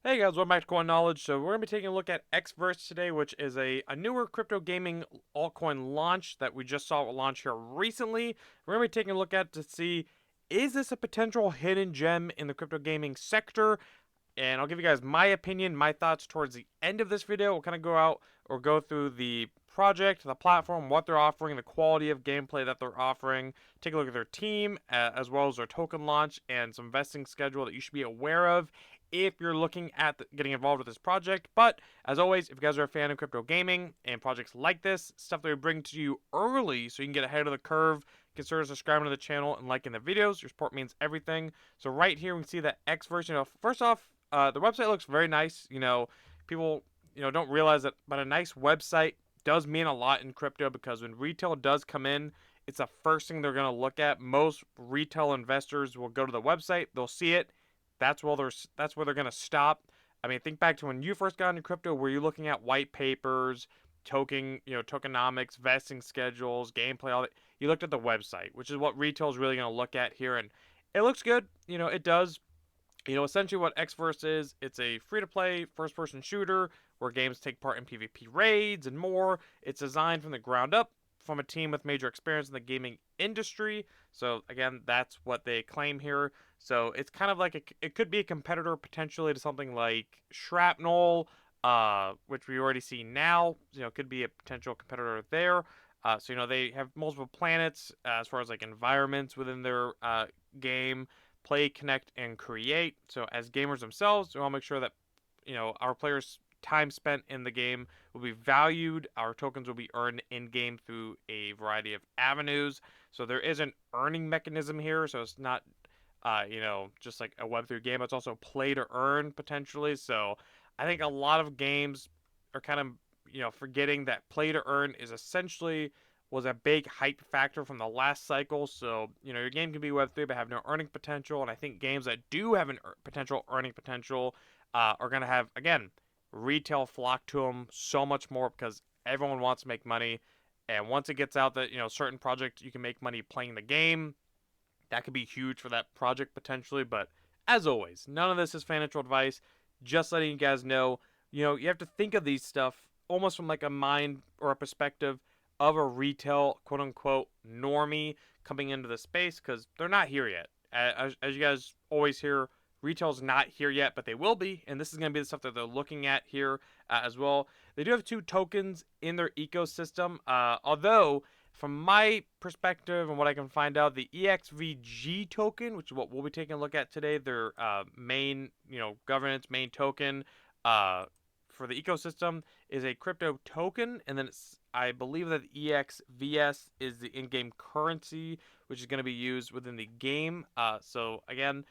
Hey guys, welcome back to Coin Knowledge. So we're going to be taking a look at Exverse today, which is a newer crypto gaming altcoin launch that we just saw launch here recently. We're going to be taking a look at to see, is this a potential hidden gem in the crypto gaming sector? And I'll give you guys my opinion, my thoughts towards the end of this video. We'll kind of go out or go through the project, the platform, what they're offering, the quality of gameplay that they're offering, take a look at their team, as well as their token launch and some vesting schedule that you should be aware of if you're looking at getting involved with this project. But as always, if you guys are a fan of crypto gaming and projects like this, stuff that we bring to you early so you can get ahead of the curve, consider subscribing to the channel and liking the videos. Your support means everything. So right here we can see that Exverse, first off, the website looks very nice. People, don't realize that, but a nice website does mean a lot in crypto because when retail does come in, it's the first thing they're going to look at. Most retail investors will go to the website, they'll see it. That's where they're going to stop. I mean, think back to when you first got into crypto. Were you looking at white papers, tokenomics, vesting schedules, gameplay, all that? You looked at the website, which is what retail is really going to look at here, and it looks good. It does. Essentially what Xverse is, it's a free-to-play first-person shooter where games take part in PvP raids and more. It's designed from the ground up from a team with major experience in the gaming industry. So again, that's what they claim here. So it's kind of like it could be a competitor potentially to something like Shrapnel, which we already see now. Could be a potential competitor there. So they have multiple planets as far as like environments within their game. Play, connect, and create. So as gamers themselves, we want to make sure that our players' time spent in the game will be valued. Our tokens will be earned in game through a variety of avenues. So there is an earning mechanism here. So it's not just like a Web3 game. It's also play to earn potentially. So I think a lot of games are kind of forgetting that play to earn is essentially was a big hype factor from the last cycle. So, your game can be Web3 but have no earning potential. And I think games that do have an potential earning potential are going to have, again, retail flock to them so much more because everyone wants to make money. And once it gets out that, certain projects you can make money playing the game, that could be huge for that project potentially. But as always, none of this is financial advice. Just letting you guys know, you have to think of these stuff almost from like a mind or a perspective of a retail quote unquote normie coming into the space because they're not here yet. As you guys always hear, retail's not here yet, but they will be, and this is going to be the stuff that they're looking at here as well. They do have two tokens in their ecosystem, although from my perspective and what I can find out, the EXVG token, which is what we'll be taking a look at today, their main, governance main token for the ecosystem is a crypto token, and then I believe that EXVS is the in-game currency, which is going to be used within the game. So again,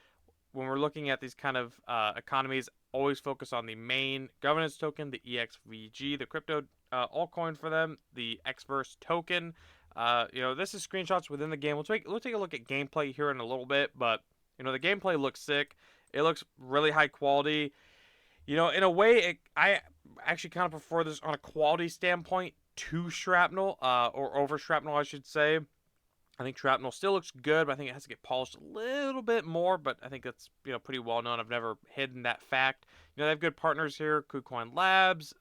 when we're looking at these kind of economies, always focus on the main governance token, the EXVG, the crypto altcoin for them, the Exverse token. This is screenshots within the game. We'll take a look at gameplay here in a little bit, but the gameplay looks sick. It looks really high quality. In a way, I actually kind of prefer this on a quality standpoint to Shrapnel, or over Shrapnel, I should say. I think Shrapnel still looks good, but I think it has to get polished a little bit more. But I think that's pretty well known. I've never hidden that fact. They have good partners here: KuCoin Labs,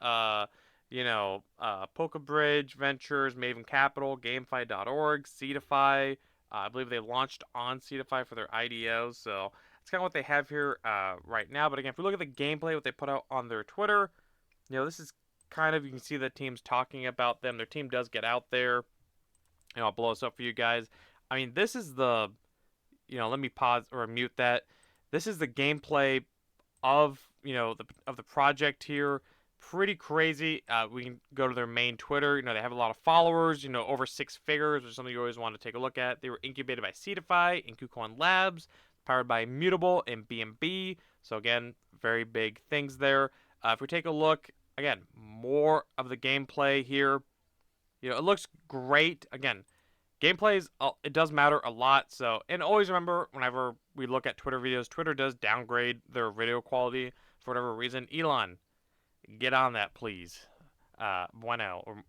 Polkabridge Ventures, Maven Capital, GameFi.org, Seedify. I believe they launched on Seedify for their IDO, so that's kind of what they have here right now. But again, if we look at the gameplay, what they put out on their Twitter, this is kind of, you can see the teams talking about them. Their team does get out there. I'll blow this up for you guys. I mean, this is let me pause or mute that. This is the gameplay of, the project here. Pretty crazy. We can go to their main Twitter. They have a lot of followers, over 6 figures, which is something you always want to take a look at. They were incubated by Seedify and KuCoin Labs, powered by Immutable and BNB. So again, very big things there. If we take a look, again, more of the gameplay here. It looks great. Again, gameplays, it does matter a lot. So, and always remember, whenever we look at Twitter videos, Twitter does downgrade their video quality for whatever reason. Elon, get on that, please. Bueno, or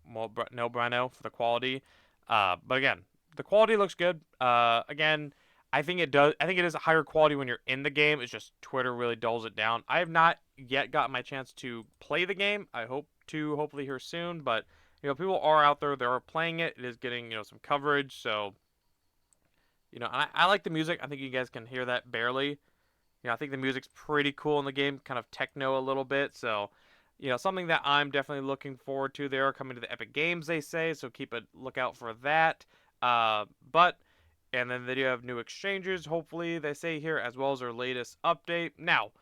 no bueno for the quality. But again, the quality looks good. Again, I think it does. I think it is a higher quality when you're in the game. It's just Twitter really dulls it down. I have not yet gotten my chance to play the game. I hope to hopefully here soon, but people are out there. They are playing it. It is getting some coverage. So I like the music. I think you guys can hear that barely. I think the music's pretty cool in the game, kind of techno a little bit. So, something that I'm definitely looking forward to. They are coming to the Epic Games, they say, so keep a lookout for that. But and then they do have new exchanges, hopefully they say here, as well as their latest update. Now,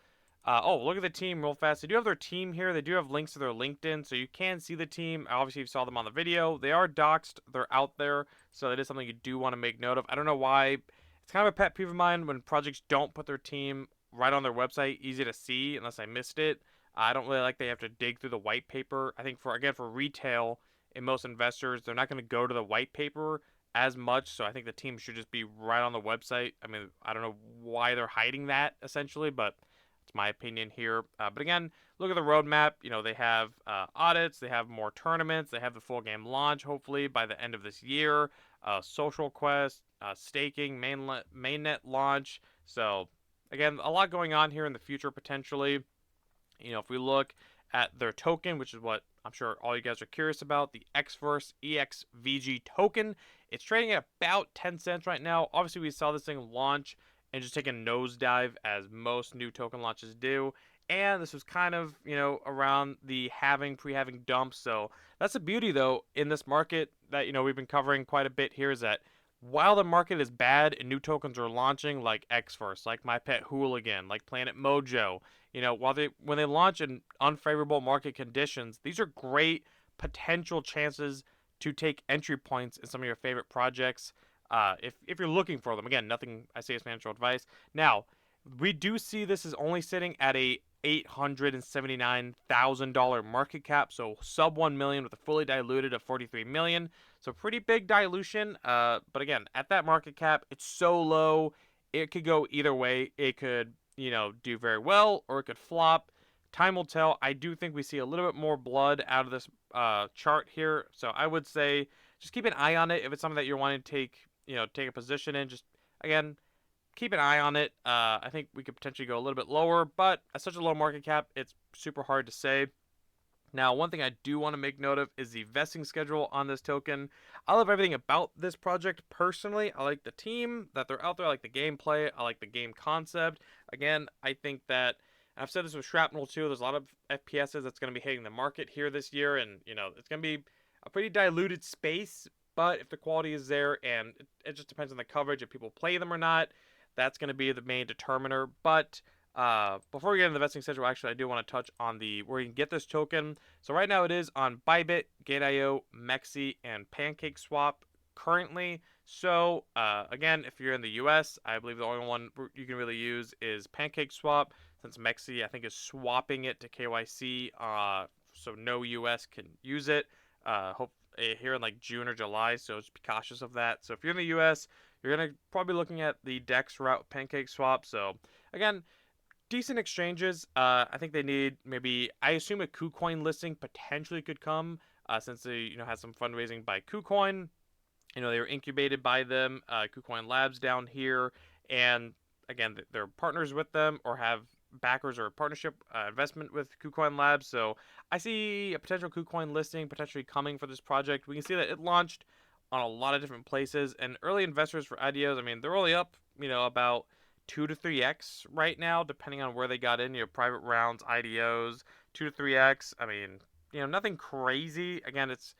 look at the team real fast. They do have their team here. They do have links to their LinkedIn, so you can see the team. Obviously, you saw them on the video. They are doxed. They're out there, so that is something you do want to make note of. I don't know why. It's kind of a pet peeve of mine when projects don't put their team right on their website, easy to see, unless I missed it. I don't really like they have to dig through the white paper. I think for retail and most investors, they're not going to go to the white paper as much. So I think the team should just be right on the website. I mean, I don't know why they're hiding that essentially, but it's my opinion here. But again, look at the roadmap. They have audits, they have more tournaments, they have the full game launch hopefully by the end of this year. Social quest, staking, mainnet launch. So again, a lot going on here in the future potentially. If we look at their token, which is what I'm sure all you guys are curious about, the Exverse EXVG token, it's trading at about 10 cents right now. Obviously, we saw this thing launch and just take a nosedive as most new token launches do. And this was kind of, around the pre-halving dump. So that's the beauty, though, in this market that, we've been covering quite a bit here is that while the market is bad and new tokens are launching like Exverse, like My Pet Hooligan, like Planet Mojo, when they launch in unfavorable market conditions, these are great potential chances to take entry points in some of your favorite projects. If you're looking for them, again, nothing I say is financial advice. Now, we do see this is only sitting at a $879,000 market cap, so sub 1 million with a fully diluted of 43 million. So pretty big dilution. But again, at that market cap, it's so low. It could go either way. It could, do very well, or it could flop. Time will tell. I do think we see a little bit more blood out of this chart here. So I would say just keep an eye on it if it's something that you're wanting to take a position in. Just again, keep an eye on it. I think we could potentially go a little bit lower, but at such a low market cap, it's super hard to say. Now, one thing I do want to make note of is the vesting schedule on this token. I love everything about this project personally. I like the team that they're out there. I like the gameplay. I like the game concept. Again, I think that I've said this with Shrapnel too. There's a lot of FPSs that's going to be hitting the market here this year, and it's going to be a pretty diluted space. But if the quality is there, and it just depends on the coverage, if people play them or not, that's going to be the main determiner. But before we get into the vesting schedule, actually, I do want to touch on where you can get this token. So right now it is on Bybit, Gate.io, Mexi, and PancakeSwap currently. So again, if you're in the US, I believe the only one you can really use is PancakeSwap, since Mexi, I think, is swapping it to KYC, so no US can use it. Hope here in like June or July, so just be cautious of that. So if you're in the US, you're going to probably be looking at the DEX route PancakeSwap. So again, decent exchanges. I think they need I assume a KuCoin listing potentially could come, since they had some fundraising by KuCoin. They were incubated by them, KuCoin Labs down here, and again, they're partners with them or have backers or partnership investment with KuCoin Labs. So I see a potential KuCoin listing potentially coming for this project. We can see that it launched on a lot of different places, and early investors for IDOs, I mean, they're only up, about 2 to 3x right now, depending on where they got in. Private rounds, IDOs, 2 to 3x. I mean, nothing crazy. Again, it's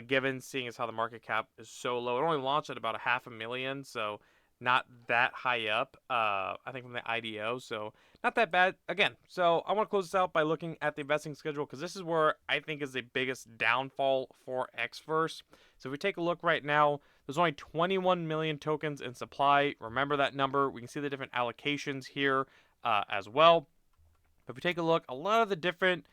given seeing as how the market cap is so low. It only launched at about $500,000, so not that high up. I think from the IDO, so not that bad. Again, so I want to close this out by looking at the investing schedule, because this is where I think is the biggest downfall for Exverse. So if we take a look right now, there's only 21 million tokens in supply. Remember that number. We can see the different allocations here as well. But if we take a look, a lot of the different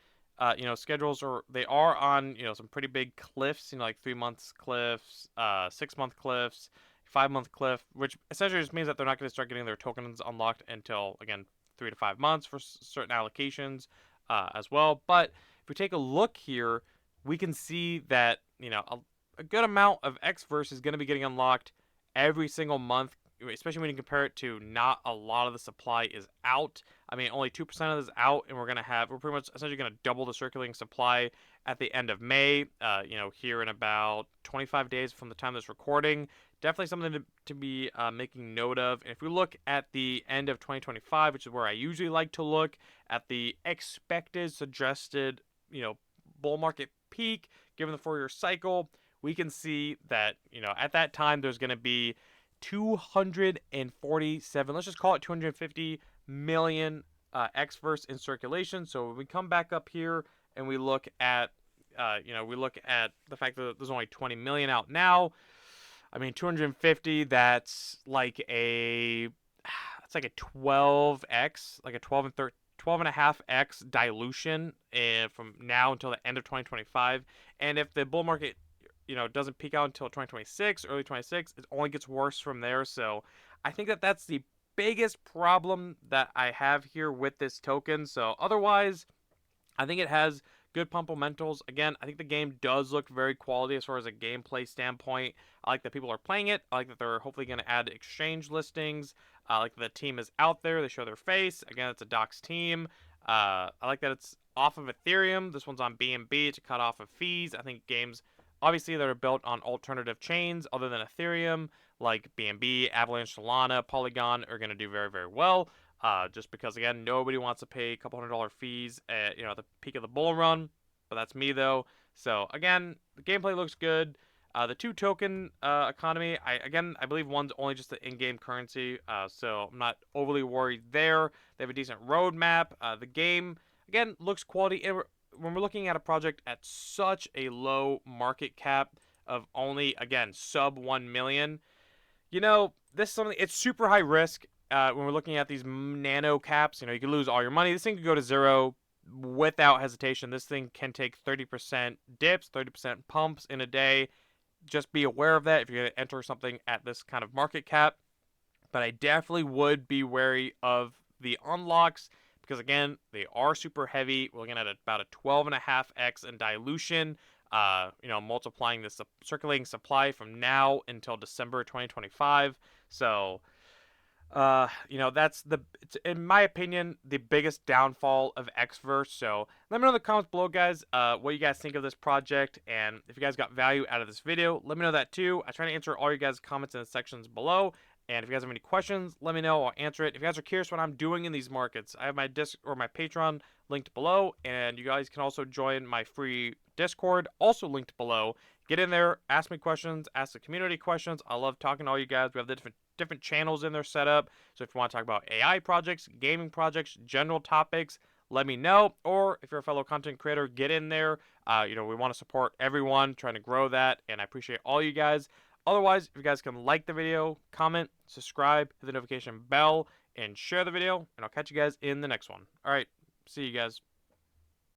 schedules they are on some pretty big cliffs. Like 3 months cliffs, 6 month cliffs, 5 month cliff, which essentially just means that they're not going to start getting their tokens unlocked until, again, 3 to 5 months for certain allocations as well. But if we take a look here, we can see that a good amount of Exverse is going to be getting unlocked every single month especially when you compare it to not a lot of the supply is out. I mean, only 2% of this is out, and we're pretty much essentially gonna double the circulating supply at the end of May. Here in about 25 days from the time of this recording. Definitely something to be making note of. And if we look at the end of 2025, which is where I usually like to look at the expected suggested, bull market peak given the 4-year cycle, we can see that, at that time there's going to be 247, let's just call it 250 million Exverse in circulation. So when we come back up here and we look at, the fact that there's only 20 million out now. I mean, 250, that's like a 12x, like a 12 and 13, 12 and a half x dilution from now until the end of 2025. And if the bull market, doesn't peak out until 2026, early 26, it only gets worse from there. So I think that that's the biggest problem that I have here with this token. So otherwise, I think it has good fundamentals. Again, I think the game does look very quality as far as a gameplay standpoint. I like that people are playing it. I like that they're hopefully going to add exchange listings. I like that the team is out there. They show their face. Again, it's a Docs team. I like that it's off of Ethereum. This one's on BNB to cut off of fees. I think games, obviously, that are built on alternative chains other than Ethereum, like BNB, Avalanche, Solana, Polygon, are going to do very, very well. Just because, again, nobody wants to pay a couple $100 fees at the peak of the bull run, but that's me though. So again, the gameplay looks good. The two token economy, I believe one's only just the in-game currency, so I'm not overly worried there. They have a decent roadmap. The game again looks quality. And when we're looking at a project at such a low market cap of only, again, sub 1 million, this is something, it's super high risk. When we're looking at these nano caps, you could lose all your money. This thing could go to zero without hesitation. This thing can take 30% dips, 30% pumps in a day. Just be aware of that if you're going to enter something at this kind of market cap. But I definitely would be wary of the unlocks because, again, they are super heavy. We're looking at about a 12.5x in dilution. Multiplying the circulating supply from now until December 2025. So that's in my opinion, the biggest downfall of Exverse. So let me know in the comments below, guys, what you guys think of this project, and if you guys got value out of this video, let me know that too. I try to answer all you guys' comments in the sections below, and if you guys have any questions, let me know. I'll answer it. If you guys are curious what I'm doing in these markets, I have my my Patreon linked below, and you guys can also join my free Discord, also linked below. Get in there, ask me questions, ask the community questions. I love talking to all you guys. We have the different channels in there set up. So if you want to talk about AI projects, gaming projects, general topics, let me know. Or if you're a fellow content creator, get in there. We want to support everyone, trying to grow that, and I appreciate all you guys. Otherwise, if you guys can like the video, comment, subscribe, hit the notification bell, and share the video, and I'll catch you guys in the next one. All right, see you guys.